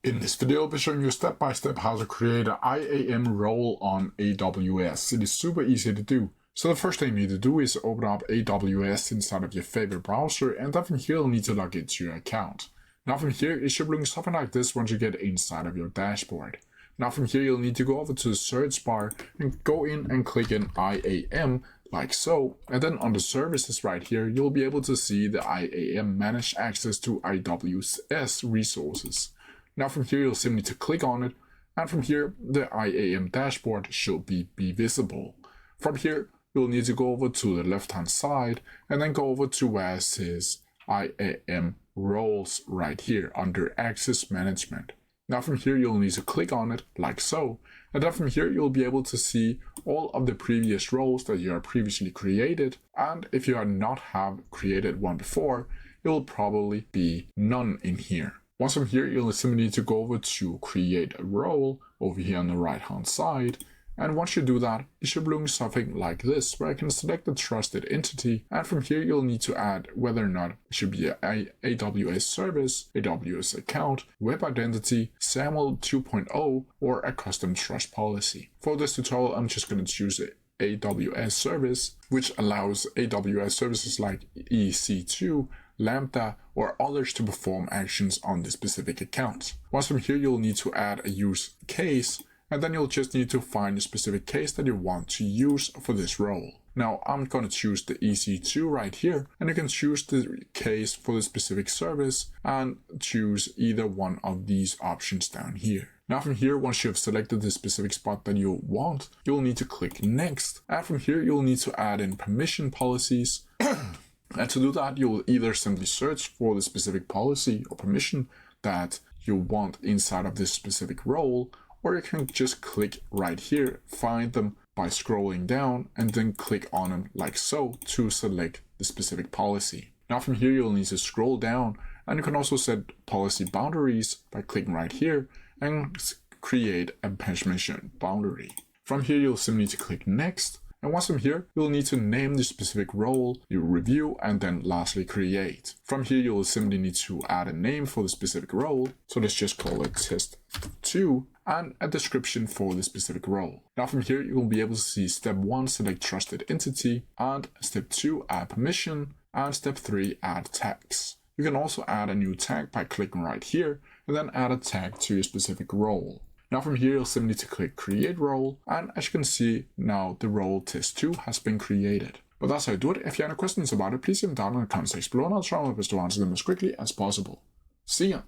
In this video, I'll be showing you step by step how to create an IAM role on AWS. It is super easy to do. So the first thing you need to do is open up AWS inside of your favorite browser, and then from here you'll need to log into your account. Now from here, it should look something like this once you get inside of your dashboard. Now from here, you'll need to go over to the search bar and go in and click in IAM like so. And then on the services right here, you'll be able to see the IAM managed access to AWS resources. Now from here, you'll simply need to click on it, and from here, the IAM dashboard should be visible. From here, you'll need to go over to the left-hand side, and then go over to where it says IAM roles right here under access management. Now from here, you'll need to click on it like so, and then from here, you'll be able to see all of the previous roles that you have previously created, and if you have not created one before, it will probably be none in here. Once from here, you'll simply need to go over to create a role over here on the right hand side. And once you do that, it should look something like this, where I can select the trusted entity. And from here, you'll need to add whether or not it should be an AWS service, AWS account, web identity, SAML 2.0, or a custom trust policy. For this tutorial, I'm just going to choose it. AWS service, which allows AWS services like EC2, Lambda, or others to perform actions on this specific account. Once from here, you'll need to add a use case, and then you'll just need to find a specific case that you want to use for this role. Now, I'm going to choose the EC2 right here, and you can choose the case for the specific service and choose either one of these options down here. Now from here, once you have selected the specific spot that you want, you'll need to click next. And from here, you'll need to add in permission policies. And to do that, you'll either simply search for the specific policy or permission that you want inside of this specific role, or you can just click right here, find them by scrolling down, and then click on them like so to select the specific policy. Now from here, you'll need to scroll down, and you can also set policy boundaries by clicking right here and create a permission boundary. From here, you'll simply need to click next. And once from here, you'll need to name the specific role you review and then lastly create. From here, you'll simply need to add a name for the specific role. So let's just call it test 2 and a description for the specific role. Now from here, you will be able to see step 1, select trusted entity, and step 2, add permission, and step 3, add tags. You can also add a new tag by clicking right here and then add a tag to your specific role. Now from here, you'll simply need to click create role, and as you can see, now the role test 2 has been created. But that's how I do it. If you have any questions about it, please leave them down in the comment section below, and I'll try my best to answer them as quickly as possible. See ya!